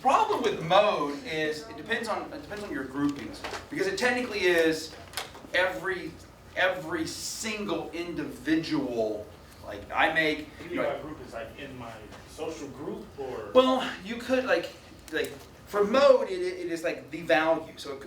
problem with mode is it depends on your groupings, because it technically is every single individual. Like I make. You know, group is like in my social group, or. Well, you could like for mode it is like the value. So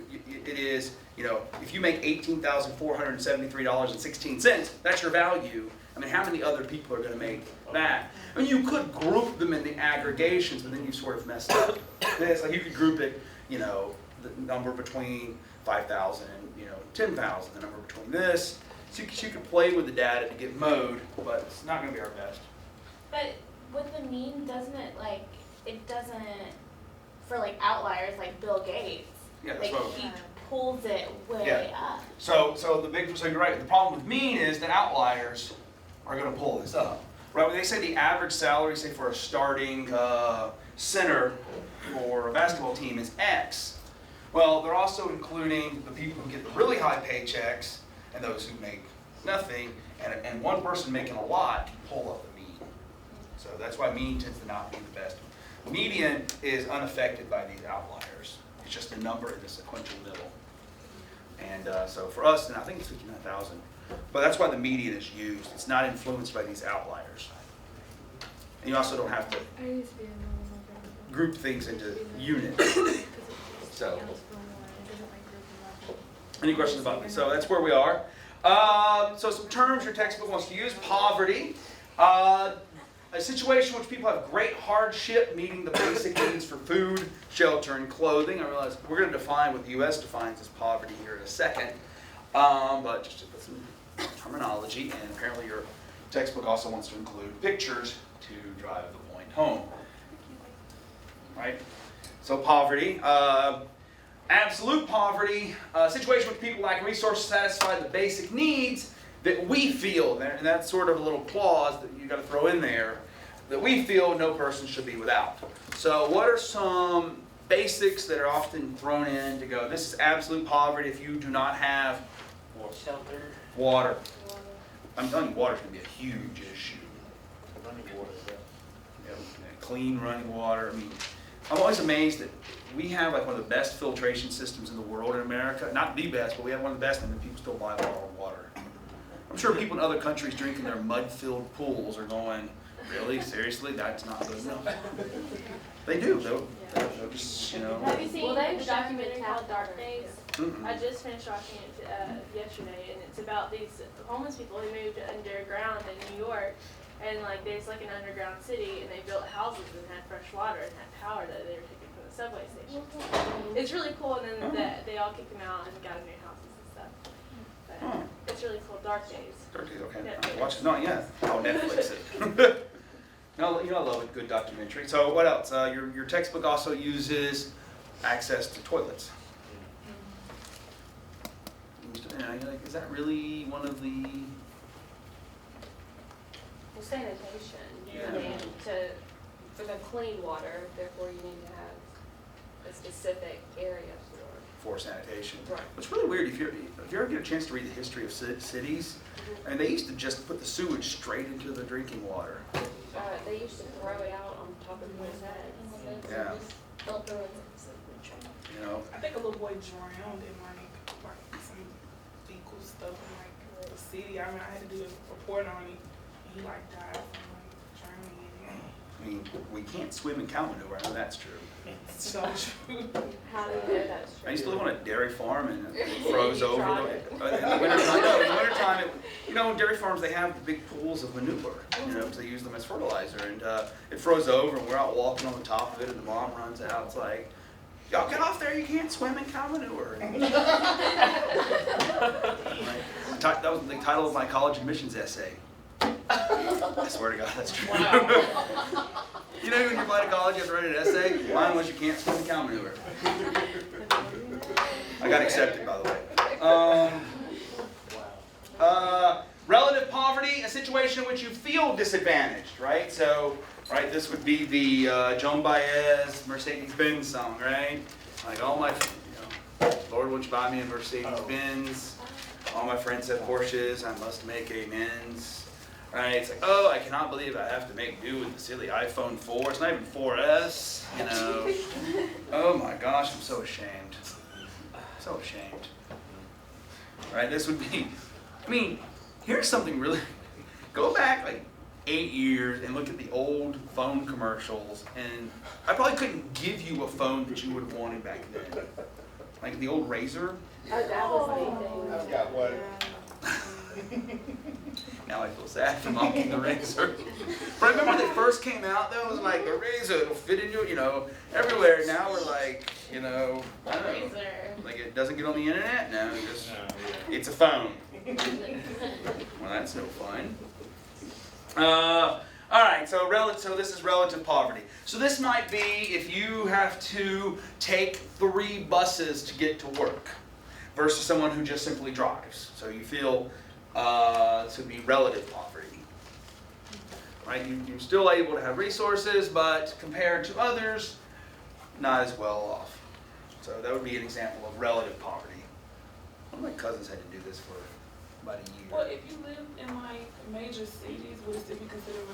it is, you know, if you make $18,473.16, that's your value. I mean, how many other people are going to make that? I mean, you could group them in the aggregations, but then you sort of messed up. It's like you could group it, you know, the number between 5,000 and, you know, 10,000, the number between this. So you could play with the data to get mode, but it's not going to be our best. But with the mean, doesn't it for like outliers like Bill Gates, Yeah, that's like what he pulls it way up. So you're right. The problem with mean is that outliers are going to pull this up, right? When they say the average salary, say for a starting center for a basketball team is X, well, they're also including the people who get the really high paychecks and those who make nothing, and one person making a lot can pull up the mean. So that's why mean tends to not be the best. Median is unaffected by these outliers. It's just a number in the sequential middle. And so for us, and I think it's 59,000, but that's why the median is used. It's not influenced by these outliers. And you also don't have to group things into units. So, any questions about this? So that's where we are. So some terms your textbook wants to use. Poverty. A situation in which people have great hardship meeting the basic needs for food, shelter, and clothing. I realize we're going to define what the U.S. defines as poverty here in a second, but just to put some terminology, and apparently your textbook also wants to include pictures to drive the point home. Right? So poverty. Absolute poverty, a situation in which people lack resources to satisfy the basic needs that we feel, and that's sort of a little clause that you got to throw in there, that we feel no person should be without. So what are some basics that are often thrown in to go, this is absolute poverty if you do not have shelter, water. I'm telling you, water's going to be a huge issue. running water, You know, clean running water. I mean, I'm always amazed that we have like one of the best filtration systems in the world in America. Not the best, but we have one of the best, and then people still buy bottled water. I'm sure people in other countries drinking their mud-filled pools are going, really? Seriously? That's not good enough? They do, though. They'll just, you know. Have you seen the documentary called Dark Days? Mm-mm. I just finished watching it yesterday, and it's about these homeless people who moved underground in New York, and like there's like an underground city, and they built houses and had fresh water and had power that they were taking from the subway station. It's really cool, and then they all kicked them out and got new houses and stuff. But it's really cool. Dark Days. Dark Days, okay. Netflix. Watch it. Not yet. I'll Netflix it. No, you know, I love a good documentary. So what else? Your textbook also uses access to toilets. Like, is that really one of the... Well, sanitation, Yeah. and for the clean water, therefore you need to have a specific area for sanitation. Right. What's really weird, if you ever get a chance to read the history of cities, I mean, they used to just put the sewage straight into the drinking water. They used to throw it out on top of people's heads. Yeah. You know, I think a little boy drowned in like some fecal stuff in like the city. I mean, I had to do a report on it. And he like died from like drowning in it. I mean, we can't swim in cow manure. I know that's true. It's so true. How do you know that's true? I used to live on a dairy farm, and it froze You over. tried In it. the wintertime, no, in the wintertime, you know, dairy farms, they have the big pools of manure, you know, because they use them as fertilizer. And it froze over, and we're out walking on the top of it, and the mom runs out. It's like, y'all get off there, you can't swim in cow manure. That was the title of my college admissions essay. I swear to God, that's true. You know, when you apply to college, you have to write an essay. Mine was, you can't swim in cow manure. I got accepted, by the way. Relative poverty, a situation in which you feel disadvantaged, right? So, right, this would be the Joan Baez Mercedes-Benz song, right? Like all my, Lord, won't you buy me a Mercedes-Benz? All my friends have Porsches, I must make amends. right? It's like, oh, I cannot believe I have to make do with the silly iPhone 4. It's not even 4S, you know. Oh my gosh, I'm so ashamed. So ashamed. Right? This would be, I mean, here's something really, go back like 8 years and look at the old phone commercials, and I probably couldn't give you a phone that you would have wanted back then. Like the old Razor. Oh, that was the thing. I've got one. Now I feel sad for mocking the Razor. But I remember when they first came out, though, it was like the Razor, it'll fit in your, you know, everywhere. Now we're like, you know, I don't know, Razor. like it doesn't get on the internet. No, it's a phone. Well, that's no fun. All right, so this is relative poverty. So this might be if you have to take 3 buses to get to work versus someone who just simply drives. So you feel this would be relative poverty. Right? You're still able to have resources, but compared to others, not as well off. So that would be an example of relative poverty. One of my cousins had to do this for about a year. Well, if you live in like major cities, would it still be considered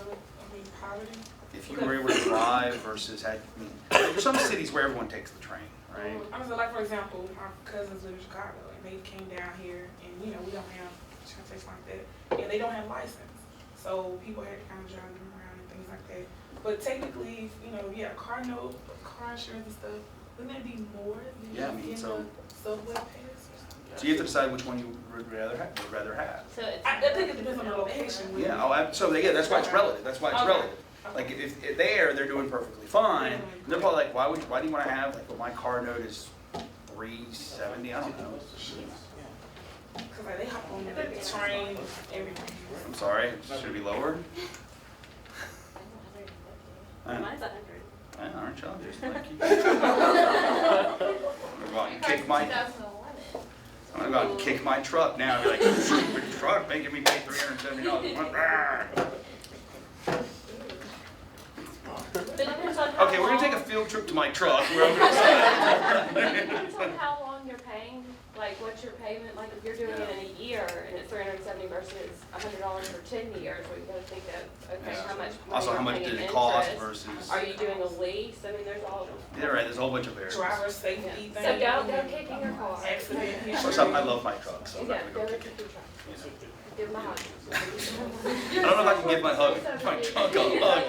poverty? If you were able to drive versus had, I mean, there's some cities where everyone takes the train, right? I was like, for example, my cousins live in Chicago, and they came down here, and you know, we don't have transportation like that, and they don't have license, so people had to kind of drive them around and things like that. But technically, you know, yeah, car note, car insurance and stuff, wouldn't that be more than Yeah, I mean, in so- the subway pass or something? So you have to decide which one you would rather have. So it's. I think it depends on the location. really. Yeah, that's why it's relative. That's why it's Okay. relative. Like if they're doing perfectly fine, and they're probably like, why do you want to have like, well, my car note is $370? I don't know. Cause like they hop on the train, everything. I'm sorry, should it be lower? I know. Mine's 100. I know, aren't y'all just like you? I'm gonna kick my. 2011. I'm gonna go out and kick my truck now. Be like, stupid truck making me pay $370. Okay, we're gonna take a field trip to my truck. Depends on how long you're paying, like what's your payment, like if you're doing it in a year and it's $370 versus $100 for 10 years, we gotta think of, okay, Yeah. how much Also, how money much you're did paying it in cost interest? versus? Are you doing a lease? I mean, there's all. Yeah, right. There's a whole bunch of variables. Driver safety Yeah. thing. So don't go kicking your car. Accident. First off, I love my truck, so I'm Yeah, not go gonna go kick kick your it. truck. Give them a hug. I don't know if I can give my truck a hug.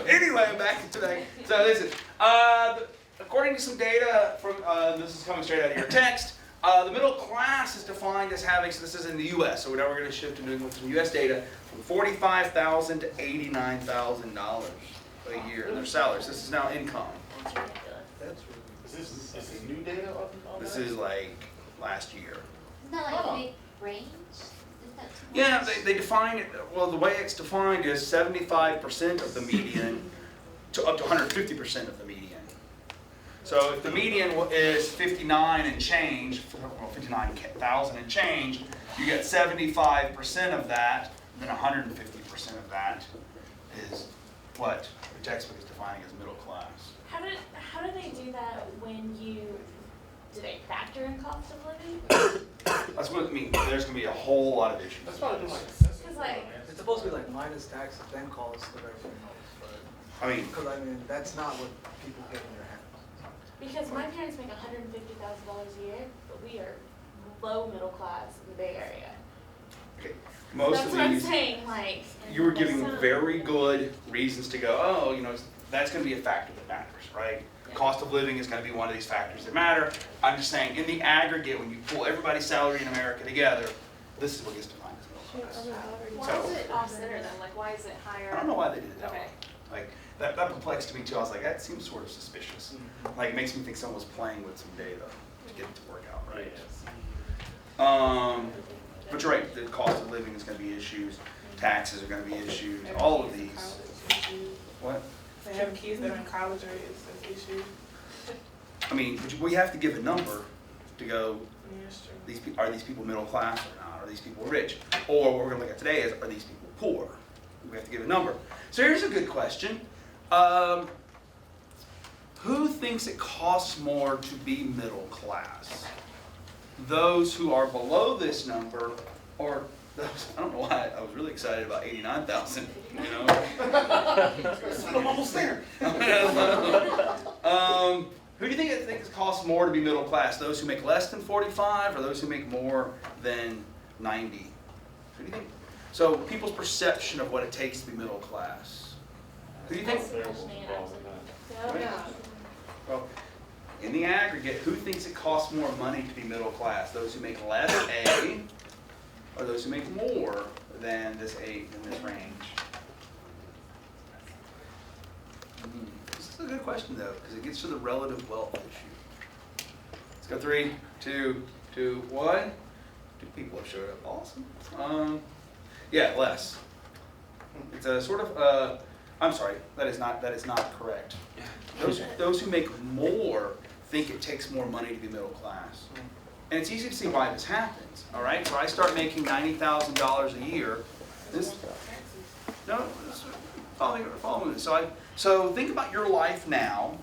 Anyway, back to that. So this is, according to some data from, this is coming straight out of your text, the middle class is defined as having, so this is in the U.S., so now we're going to shift to doing with some U.S. data, from $45,000 to $89,000 a year in their salaries. This is now income. That's ridiculous. Is this new data on This that? is like last year. Isn't that like a big range? Is that too Yeah, much? they define it, well, the way it's defined is 75% of the median to up to 150% of the median. So if the median is 59 and change, well, 59,000 and change, you get 75% of that, then 150% of that is what the textbook is defining as middle class. How do they do that when do they factor in cost of living? That's what I mean, there's gonna be a whole lot of issues. That's probably like Cause like, It's supposed to be like minus taxes, then cost of everything else, but, I mean, because I mean, that's not what people get in their hands. because my parents make $150,000 a year, but we are low middle class in the Bay Area. okay, most That's of what I'm these, saying, like. you were giving some- very good reasons to go, oh, you know, that's gonna be a factor that matters, right? Yeah. Cost of living is gonna be one of these factors that matter. I'm just saying, in the aggregate, when you pull everybody's salary in America together, this is what gets defined as middle class. Why So- is it off center then? Like, why is it higher? I don't know why they did it that Okay. way. Like, that perplexed me too. I was like, that seems sort of suspicious. Like, it makes me think someone was playing with some data to get it to work out, right? But you're right, the cost of living is gonna be issues, taxes are gonna be issues, all of these. What? They have kids that are in college or it's an issue. I mean, but we have to give a number to go, Yeah, that's true. are these people middle class or not? Are these people rich? Or what we're gonna look at today is, are these people poor? We have to give a number. So here's a good question. Who thinks it costs more to be middle class? Those who are below this number or I don't know why, I was really excited about 89,000, you know? I'm almost there. Who do you think it costs more to be middle class? Those who make less than 45 or those who make more than 90? Who do you think? So people's perception of what it takes to be middle class. Who do you think? Yeah. Well, in the aggregate, who thinks it costs more money to be middle class? Those who make less A, or those who make more than this range? This is a good question though, because it gets to the relative wealth issue. Let's go 3, 2, 1. 2 people have showed up. Awesome. Yeah, less. It's a sort of. I'm sorry. That is not correct. Those who make more think it takes more money to be middle class, and it's easy to see why this happens. All right. So I start making $90,000 a year. Follow me. So think about your life now.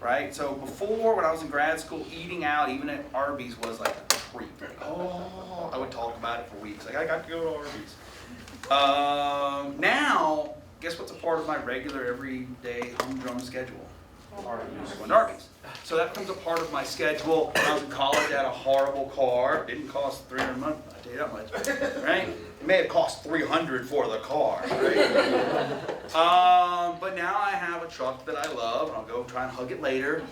Right? So before, when I was in grad school, eating out, even at Arby's, was like a treat. Oh, I would talk about it for weeks. Like, I got to go to Arby's. Now, guess what's a part of my regular, everyday, humdrum schedule? Going to Arby's. So that becomes a part of my schedule. When I was in college, I had a horrible car. It didn't cost $300 a month, I'll tell you that much. Right? It may have cost $300 for the car. Right? But now I have a truck that I love, and I'll go try and hug it later.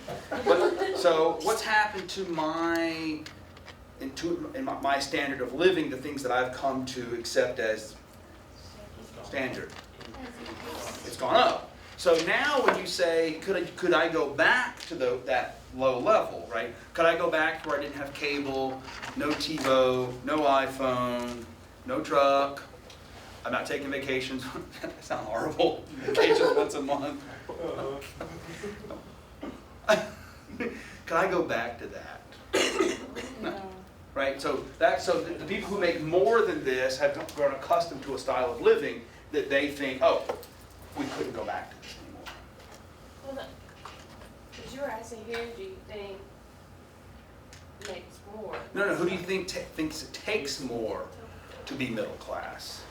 So what's happened to my standard of living, the things that I've come to accept as standard? It's gone up. So now when you say, could I go back to that low level, right? Could I go back to where I didn't have cable, no TiVo, no iPhone, no truck? I'm not taking vacations. That sounds horrible. Vacations once a month. Can I go back to that? No. Right? So the people who make more than this have grown accustomed to a style of living that they think, oh, we couldn't go back to this anymore. Well, because you were asking who do you think makes more? No. Who do you think thinks it takes more to be middle class?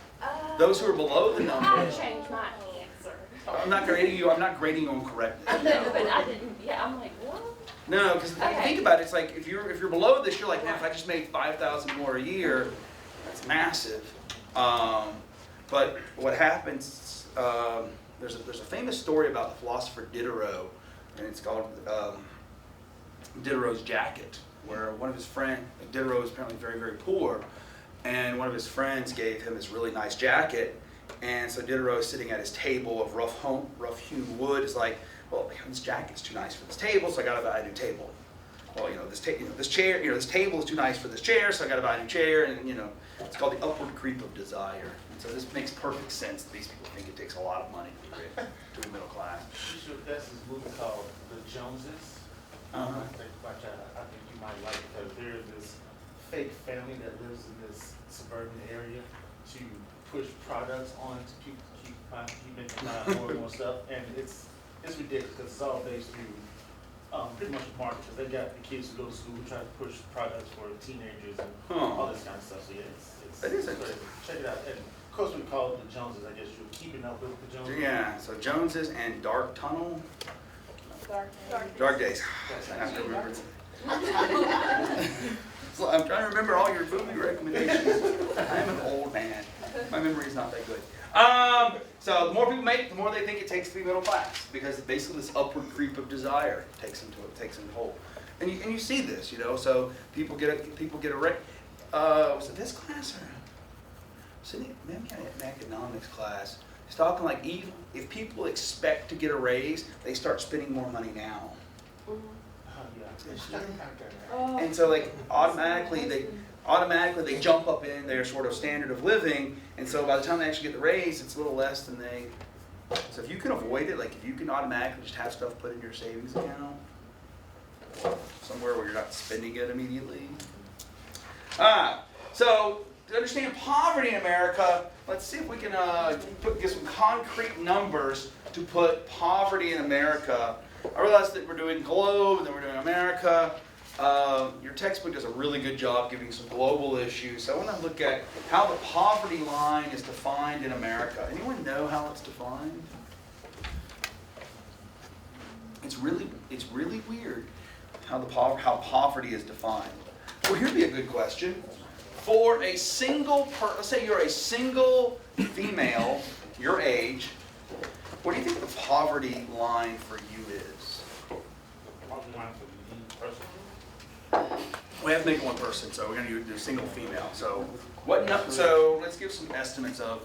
Those who are below the number. I'll change my answer. I'm not grading you on correctness. I know, but I didn't. Yeah, I'm like, what? No, because think about it. It's like if you're below this, you're like, man, if I just made 5,000 more a year, that's massive. But what happens? There's a famous story about the philosopher Diderot, and it's called Diderot's Jacket, where one of his friends, Diderot was apparently very, very poor, and one of his friends gave him this really nice jacket, and so Diderot is sitting at his table of rough-hewn wood, is like, well, this jacket's too nice for this table, so I got to buy a new table. Well, this chair, this table is too nice for this chair, so I got to buy a new chair, and it's called the upward creep of desire. And so this makes perfect sense that these people think it takes a lot of money to be middle class. That's this movie called The Joneses. I think you might like it because there's this fake family that lives in this suburban area to push products on to keep making more and more stuff, and it's ridiculous because it's all based through pretty much the market because they got the kids who go to school trying to push products for teenagers and all this kind of stuff. So yeah, it's crazy. Check it out. And of course, we call it the Joneses. I guess you're keeping up with the Joneses. Yeah. So Joneses and Dark Tunnel. Dark Days. I have to remember. So I'm trying to remember all your movie recommendations. I'm an old man. My memory's not that good. So the more people make, the more they think it takes to be middle class, because basically this upward creep of desire takes them to hold. And you see this, So people get a was it this class or maybe an economics class? He's talking like even if people expect to get a raise, they start spending more money now. And so like automatically they jump up in their sort of standard of living, and so by the time they actually get the raise, it's a little less than they. So if you can avoid it, like if you can automatically just have stuff put in your savings account, somewhere where you're not spending it immediately. So to understand poverty in America, let's see if we can get some concrete numbers to put poverty in America. I realized that we're doing globe and then we're doing America. Your textbook does a really good job giving some global issues. So I want to look at how the poverty line is defined in America. Anyone know how it's defined? It's really weird how how poverty is defined. Well, here'd be a good question. For a single let's say you're a single female, your age, what do you think the poverty line for you is? Probably one for the person. We have to make one person, so we're going to do single female. So so let's give some estimates of